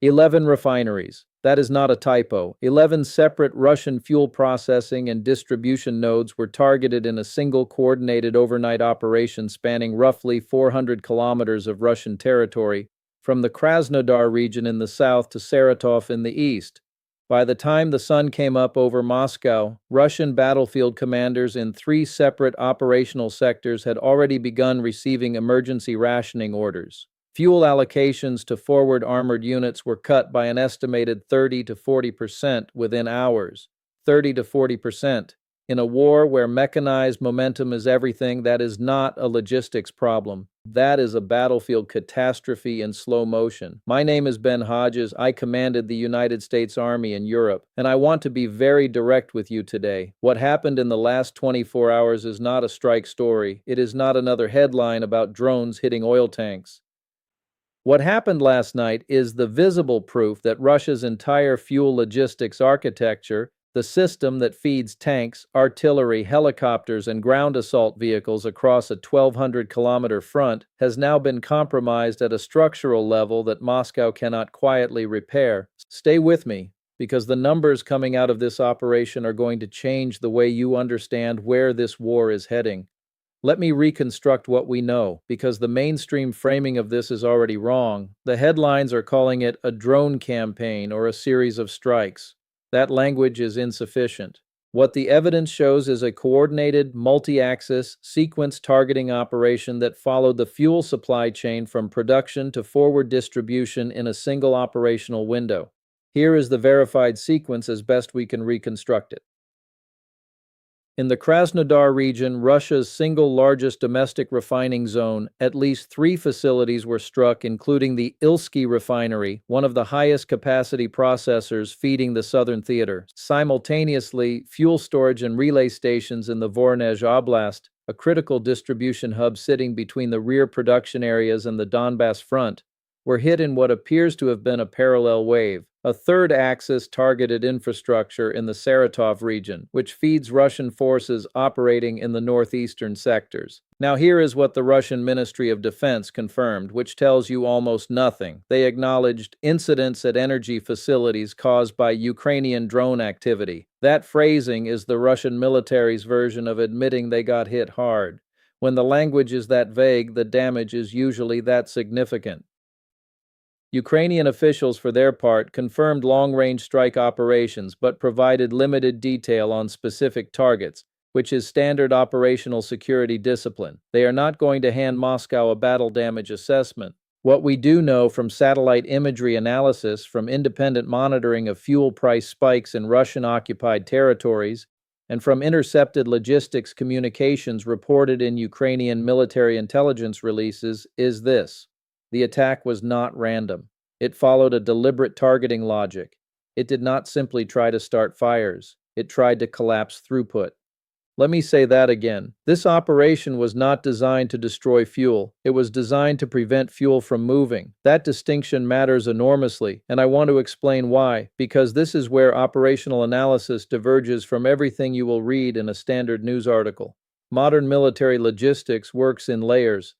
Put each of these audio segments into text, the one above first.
11 refineries. That is not a typo. 11 separate Russian fuel processing and distribution nodes were targeted in a single coordinated overnight operation spanning roughly 400 kilometers of Russian territory, from the Krasnodar region in the south to Saratov in the east. By the time the sun came up over Moscow, Russian battlefield commanders in 3 separate operational sectors had already begun receiving emergency rationing orders. Fuel allocations to forward armored units were cut by an estimated 30 to 40% within hours. 30 to 40%. In a war where mechanized momentum is everything, that is not a logistics problem. That is a battlefield catastrophe in slow motion. My name is Ben Hodges. I commanded the United States Army in Europe, and I want to be very direct with you today. What happened in the last 24 hours is not a strike story. It is not another headline about drones hitting oil tanks. What happened last night is the visible proof that Russia's entire fuel logistics architecture, the system that feeds tanks, artillery, helicopters, and ground assault vehicles across a 1,200-kilometer front, has now been compromised at a structural level that Moscow cannot quietly repair. Stay with me, because the numbers coming out of this operation are going to change the way you understand where this war is heading. Let me reconstruct what we know, because the mainstream framing of this is already wrong. The headlines are calling it a drone campaign or a series of strikes. That language is insufficient. What the evidence shows is a coordinated, multi-axis, sequence targeting operation that followed the fuel supply chain from production to forward distribution in a single operational window. Here is the verified sequence as best we can reconstruct it. In the Krasnodar region, Russia's single largest domestic refining zone, at least 3 facilities were struck, including the Ilsky refinery, one of the highest capacity processors feeding the southern theater. Simultaneously, fuel storage and relay stations in the Voronezh Oblast, a critical distribution hub sitting between the rear production areas and the Donbass front, were hit in what appears to have been a parallel wave. A third axis targeted infrastructure in the Saratov region, which feeds Russian forces operating in the northeastern sectors. Now here is what the Russian Ministry of Defense confirmed, which tells you almost nothing. They acknowledged incidents at energy facilities caused by Ukrainian drone activity. That phrasing is the Russian military's version of admitting they got hit hard. When the language is that vague, the damage is usually that significant. Ukrainian officials, for their part, confirmed long-range strike operations but provided limited detail on specific targets, which is standard operational security discipline. They are not going to hand Moscow a battle damage assessment. What we do know from satellite imagery analysis, from independent monitoring of fuel price spikes in Russian-occupied territories, and from intercepted logistics communications reported in Ukrainian military intelligence releases is this. The attack was not random. It followed a deliberate targeting logic. It did not simply try to start fires. It tried to collapse throughput. Let me say that again. This operation was not designed to destroy fuel. It was designed to prevent fuel from moving. That distinction matters enormously, and I want to explain why, because this is where operational analysis diverges from everything you will read in a standard news article. Modern military logistics works in layers.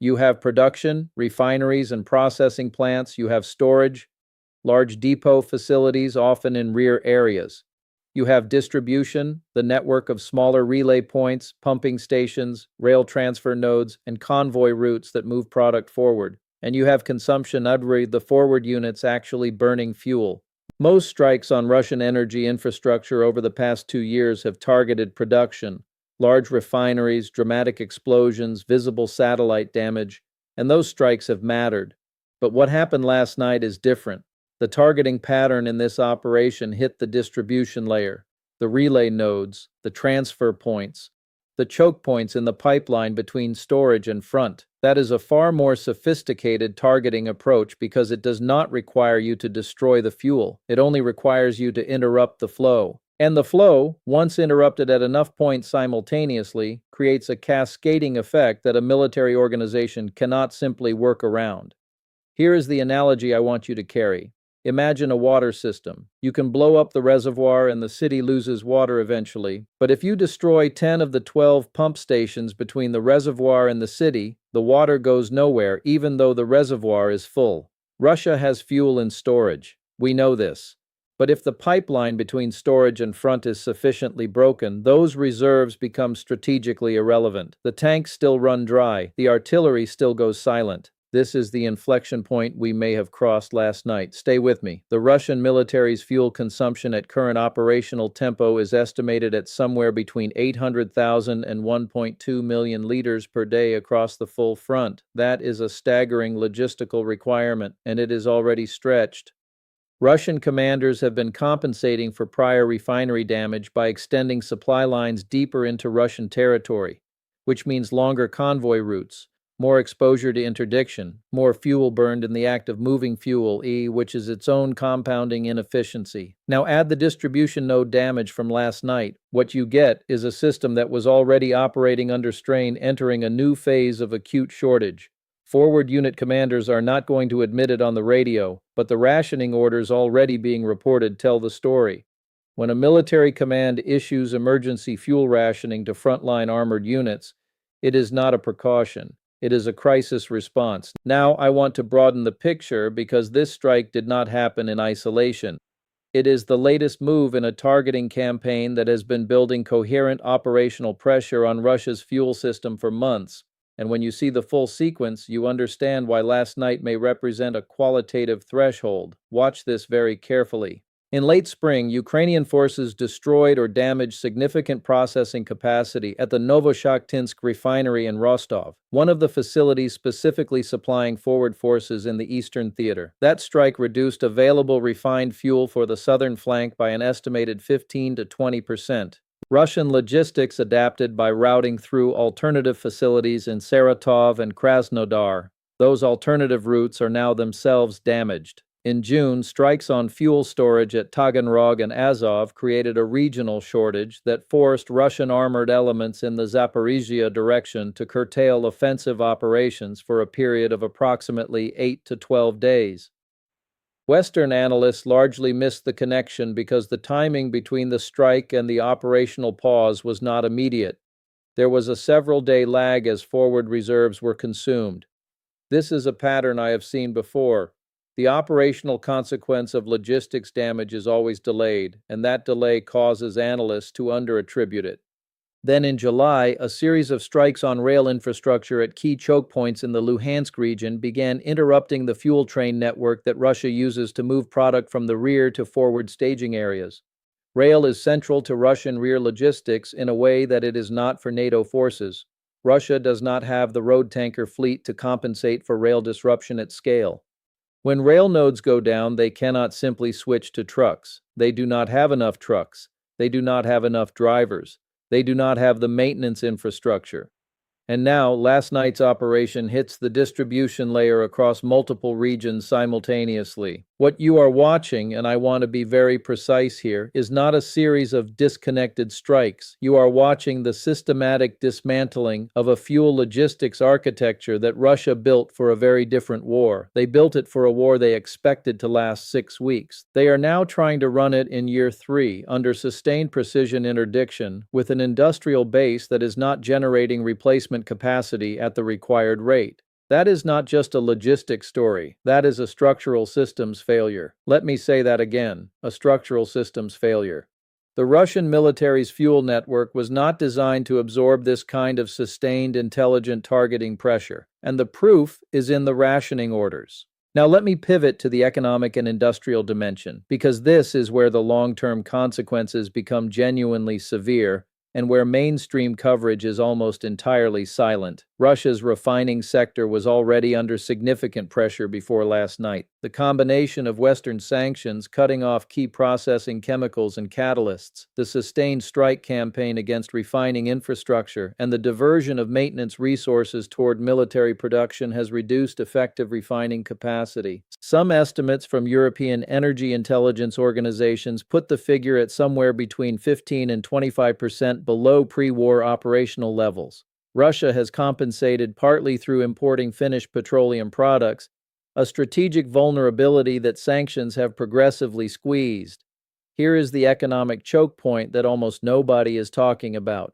You have production, refineries and processing plants. You have storage, large depot facilities, often in rear areas. You have distribution, the network of smaller relay points, pumping stations, rail transfer nodes, and convoy routes that move product forward. And you have consumption, the forward units actually burning fuel. Most strikes on Russian energy infrastructure over the past 2 years have targeted production. Large refineries, dramatic explosions, visible satellite damage, and those strikes have mattered. But what happened last night is different. The targeting pattern in this operation hit the distribution layer, the relay nodes, the transfer points, the choke points in the pipeline between storage and front. That is a far more sophisticated targeting approach because it does not require you to destroy the fuel. It only requires you to interrupt the flow. And the flow, once interrupted at enough points simultaneously, creates a cascading effect that a military organization cannot simply work around. Here is the analogy I want you to carry. Imagine a water system. You can blow up the reservoir and the city loses water eventually, but if you destroy 10 of the 12 pump stations between the reservoir and the city, the water goes nowhere even though the reservoir is full. Russia has fuel in storage. We know this. But if the pipeline between storage and front is sufficiently broken, those reserves become strategically irrelevant. The tanks still run dry, the artillery still goes silent. This is the inflection point we may have crossed last night. Stay with me. The Russian military's fuel consumption at current operational tempo is estimated at somewhere between 800,000 and 1.2 million liters per day across the full front. That is a staggering logistical requirement, and it is already stretched. Russian commanders have been compensating for prior refinery damage by extending supply lines deeper into Russian territory, which means longer convoy routes, more exposure to interdiction, more fuel burned in the act of moving fuel, which is its own compounding inefficiency. Now add the distribution node damage from last night. What you get is a system that was already operating under strain entering a new phase of acute shortage. Forward unit commanders are not going to admit it on the radio, but the rationing orders already being reported tell the story. When a military command issues emergency fuel rationing to frontline armored units, it is not a precaution. It is a crisis response. Now I want to broaden the picture because this strike did not happen in isolation. It is the latest move in a targeting campaign that has been building coherent operational pressure on Russia's fuel system for months. And when you see the full sequence, you understand why last night may represent a qualitative threshold. Watch this very carefully. In late spring, Ukrainian forces destroyed or damaged significant processing capacity at the Novoshakhtinsk refinery in Rostov, one of the facilities specifically supplying forward forces in the Eastern Theater. That strike reduced available refined fuel for the southern flank by an estimated 15 to 20%. Russian logistics adapted by routing through alternative facilities in Saratov and Krasnodar. Those alternative routes are now themselves damaged. In June, strikes on fuel storage at Taganrog and Azov created a regional shortage that forced Russian armored elements in the Zaporizhia direction to curtail offensive operations for a period of approximately 8 to 12 days. Western analysts largely missed the connection because the timing between the strike and the operational pause was not immediate. There was a several-day lag as forward reserves were consumed. This is a pattern I have seen before. The operational consequence of logistics damage is always delayed, and that delay causes analysts to underattribute it. Then in July, a series of strikes on rail infrastructure at key choke points in the Luhansk region began interrupting the fuel train network that Russia uses to move product from the rear to forward staging areas. Rail is central to Russian rear logistics in a way that it is not for NATO forces. Russia does not have the road tanker fleet to compensate for rail disruption at scale. When rail nodes go down, they cannot simply switch to trucks. They do not have enough trucks. They do not have enough drivers. They do not have the maintenance infrastructure. And now, last night's operation hits the distribution layer across multiple regions simultaneously. What you are watching, and I want to be very precise here, is not a series of disconnected strikes. You are watching the systematic dismantling of a fuel logistics architecture that Russia built for a very different war. They built it for a war they expected to last 6 weeks. They are now trying to run it in year 3 under sustained precision interdiction with an industrial base that is not generating replacement capacity at the required rate. That is not just a logistics story. That is a structural systems failure. Let me say that again, a structural systems failure. The Russian military's fuel network was not designed to absorb this kind of sustained intelligent targeting pressure, and the proof is in the rationing orders. Now let me pivot to the economic and industrial dimension, because this is where the long-term consequences become genuinely severe and where mainstream coverage is almost entirely silent. Russia's refining sector was already under significant pressure before last night. The combination of Western sanctions cutting off key processing chemicals and catalysts, the sustained strike campaign against refining infrastructure, and the diversion of maintenance resources toward military production has reduced effective refining capacity. Some estimates from European energy intelligence organizations put the figure at somewhere between 15 and 25% below pre-war operational levels. Russia has compensated partly through importing finished petroleum products, a strategic vulnerability that sanctions have progressively squeezed. Here is the economic choke point that almost nobody is talking about.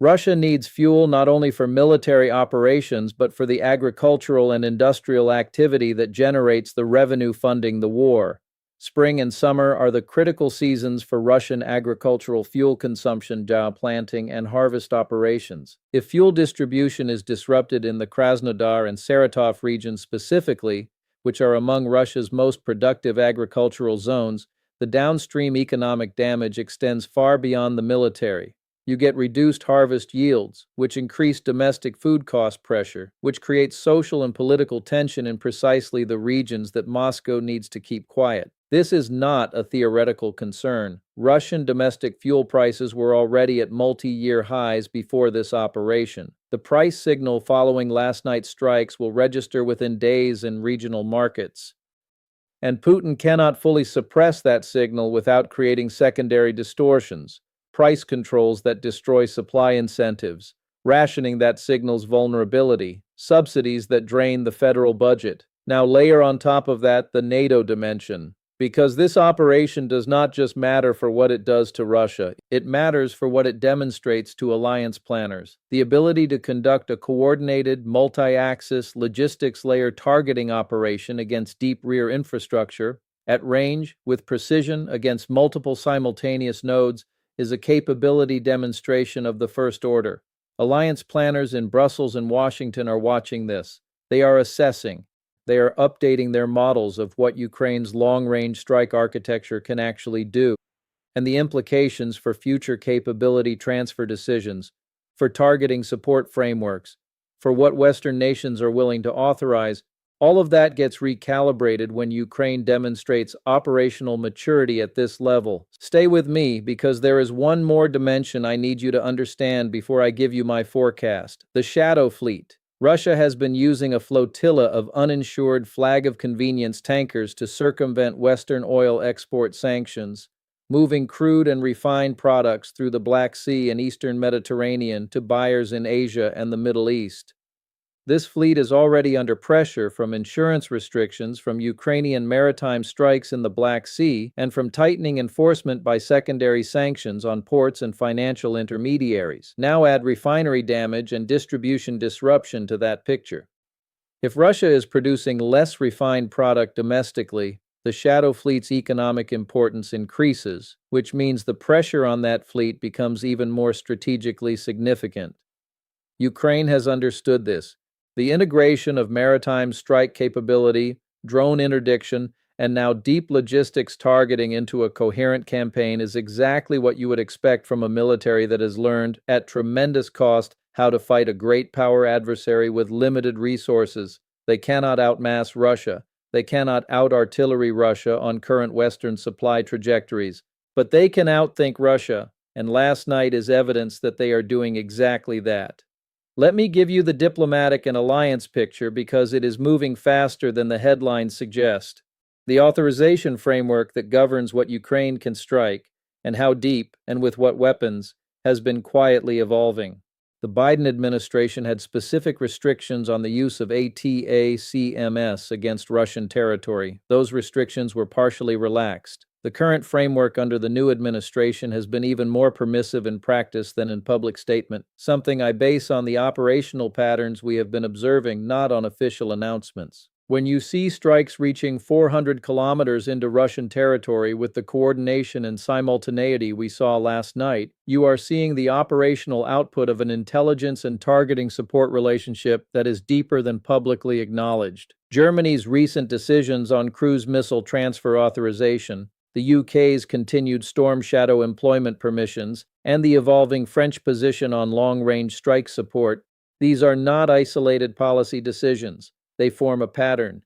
Russia needs fuel not only for military operations but for the agricultural and industrial activity that generates the revenue funding the war. Spring and summer are the critical seasons for Russian agricultural fuel consumption, planting, and harvest operations. If fuel distribution is disrupted in the Krasnodar and Saratov regions specifically, which are among Russia's most productive agricultural zones, the downstream economic damage extends far beyond the military. You get reduced harvest yields, which increase domestic food cost pressure, which creates social and political tension in precisely the regions that Moscow needs to keep quiet. This is not a theoretical concern. Russian domestic fuel prices were already at multi-year highs before this operation. The price signal following last night's strikes will register within days in regional markets. And Putin cannot fully suppress that signal without creating secondary distortions, price controls that destroy supply incentives, rationing that signals vulnerability, subsidies that drain the federal budget. Now layer on top of that the NATO dimension. Because this operation does not just matter for what it does to Russia, it matters for what it demonstrates to alliance planners. The ability to conduct a coordinated, multi-axis, logistics layer targeting operation against deep rear infrastructure, at range, with precision, against multiple simultaneous nodes, is a capability demonstration of the first order. Alliance planners in Brussels and Washington are watching this. They are assessing. They are updating their models of what Ukraine's long-range strike architecture can actually do, and the implications for future capability transfer decisions, for targeting support frameworks, for what Western nations are willing to authorize. All of that gets recalibrated when Ukraine demonstrates operational maturity at this level. Stay with me, because there is one more dimension I need you to understand before I give you my forecast. The shadow fleet. Russia has been using a flotilla of uninsured flag of convenience tankers to circumvent Western oil export sanctions, moving crude and refined products through the Black Sea and Eastern Mediterranean to buyers in Asia and the Middle East. This fleet is already under pressure from insurance restrictions, from Ukrainian maritime strikes in the Black Sea, and from tightening enforcement by secondary sanctions on ports and financial intermediaries. Now add refinery damage and distribution disruption to that picture. If Russia is producing less refined product domestically, the shadow fleet's economic importance increases, which means the pressure on that fleet becomes even more strategically significant. Ukraine has understood this. The integration of maritime strike capability, drone interdiction, and now deep logistics targeting into a coherent campaign is exactly what you would expect from a military that has learned, at tremendous cost, how to fight a great power adversary with limited resources. They cannot outmass Russia. They cannot out-artillery Russia on current Western supply trajectories. But they can outthink Russia, and last night is evidence that they are doing exactly that. Let me give you the diplomatic and alliance picture, because it is moving faster than the headlines suggest. The authorization framework that governs what Ukraine can strike, and how deep, and with what weapons, has been quietly evolving. The Biden administration had specific restrictions on the use of ATACMS against Russian territory. Those restrictions were partially relaxed. The current framework under the new administration has been even more permissive in practice than in public statement, something I base on the operational patterns we have been observing, not on official announcements. When you see strikes reaching 400 kilometers into Russian territory with the coordination and simultaneity we saw last night, you are seeing the operational output of an intelligence and targeting support relationship that is deeper than publicly acknowledged. Germany's recent decisions on cruise missile transfer authorization, the UK's continued Storm Shadow employment permissions, and the evolving French position on long-range strike support, these are not isolated policy decisions. They form a pattern.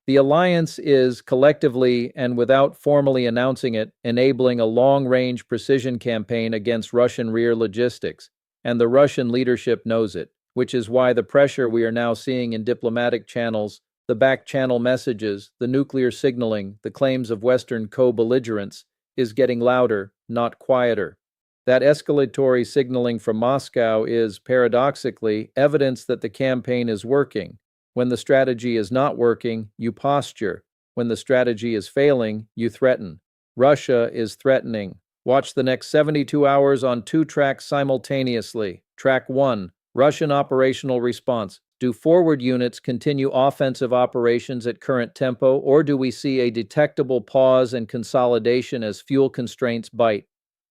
The alliance is, collectively and without formally announcing it, enabling a long-range precision campaign against Russian rear logistics, and the Russian leadership knows it, which is why the pressure we are now seeing in diplomatic channels, the back-channel messages, the nuclear signaling, the claims of Western co-belligerents, is getting louder, not quieter. That escalatory signaling from Moscow is, paradoxically, evidence that the campaign is working. When the strategy is not working, you posture. When the strategy is failing, you threaten. Russia is threatening. Watch the next 72 hours on two tracks simultaneously. Track 1, Russian operational response. Do forward units continue offensive operations at current tempo, or do we see a detectable pause and consolidation as fuel constraints bite?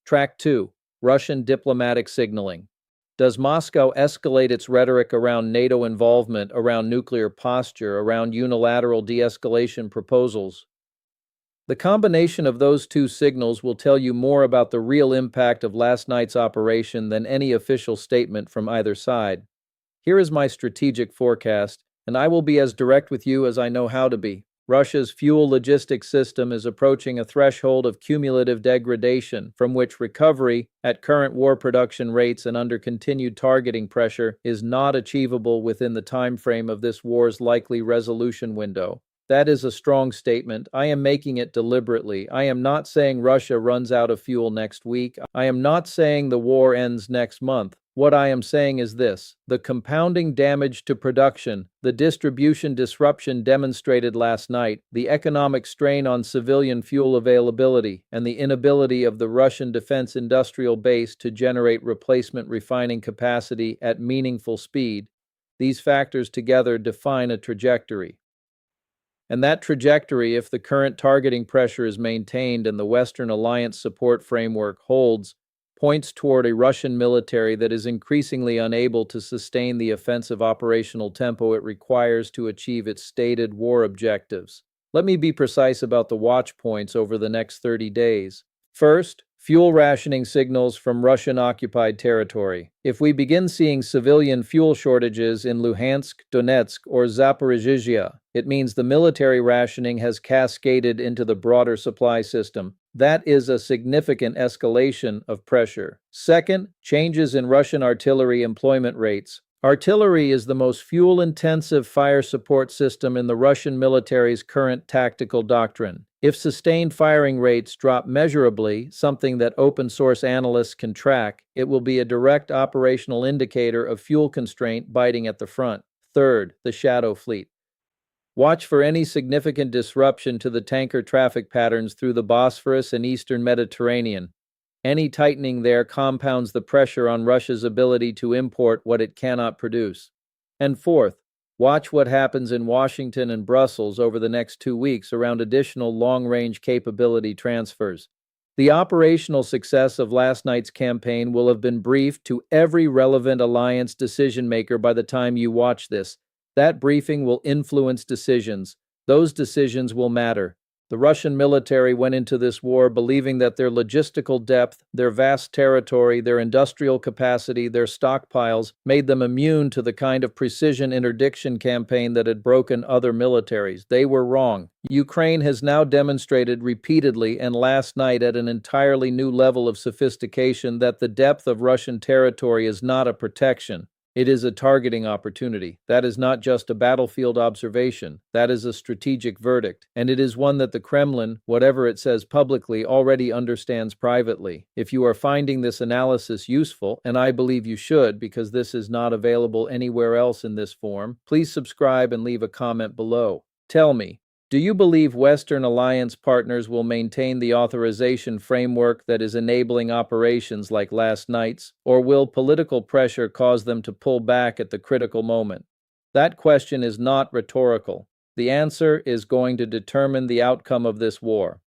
Track 2, Russian diplomatic signaling. Does Moscow escalate its rhetoric around NATO involvement, around nuclear posture, around unilateral de-escalation proposals? The combination of those two signals will tell you more about the real impact of last night's operation than any official statement from either side. Here is my strategic forecast, and I will be as direct with you as I know how to be. Russia's fuel logistics system is approaching a threshold of cumulative degradation from which recovery, at current war production rates and under continued targeting pressure, is not achievable within the time frame of this war's likely resolution window. That is a strong statement. I am making it deliberately. I am not saying Russia runs out of fuel next week. I am not saying the war ends next month. What I am saying is this: the compounding damage to production, the distribution disruption demonstrated last night, the economic strain on civilian fuel availability, and the inability of the Russian defense industrial base to generate replacement refining capacity at meaningful speed, these factors together define a trajectory. And that trajectory, if the current targeting pressure is maintained and the Western alliance support framework holds, points toward a Russian military that is increasingly unable to sustain the offensive operational tempo it requires to achieve its stated war objectives. Let me be precise about the watch points over the next 30 days. First, fuel rationing signals from Russian-occupied territory. If we begin seeing civilian fuel shortages in Luhansk, Donetsk, or Zaporizhzhia, it means the military rationing has cascaded into the broader supply system. That is a significant escalation of pressure. Second, changes in Russian artillery employment rates. Artillery is the most fuel-intensive fire support system in the Russian military's current tactical doctrine. If sustained firing rates drop measurably, something that open-source analysts can track, it will be a direct operational indicator of fuel constraint biting at the front. Third, the shadow fleet. Watch for any significant disruption to the tanker traffic patterns through the Bosphorus and Eastern Mediterranean. Any tightening there compounds the pressure on Russia's ability to import what it cannot produce. And fourth, watch what happens in Washington and Brussels over the next 2 weeks around additional long-range capability transfers. The operational success of last night's campaign will have been briefed to every relevant alliance decision-maker by the time you watch this. That briefing will influence decisions. Those decisions will matter. The Russian military went into this war believing that their logistical depth, their vast territory, their industrial capacity, their stockpiles made them immune to the kind of precision interdiction campaign that had broken other militaries. They were wrong. Ukraine has now demonstrated repeatedly and last night at an entirely new level of sophistication that the depth of Russian territory is not a protection. It is a targeting opportunity. That is not just a battlefield observation. That is a strategic verdict. And it is one that the Kremlin, whatever it says publicly, already understands privately. If you are finding this analysis useful, and I believe you should because this is not available anywhere else in this form, please subscribe and leave a comment below. Tell me, do you believe Western alliance partners will maintain the authorization framework that is enabling operations like last night's, or will political pressure cause them to pull back at the critical moment? That question is not rhetorical. The answer is going to determine the outcome of this war.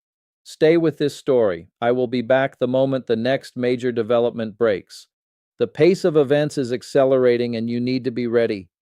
Stay with this story. I will be back the moment the next major development breaks. The pace of events is accelerating and you need to be ready.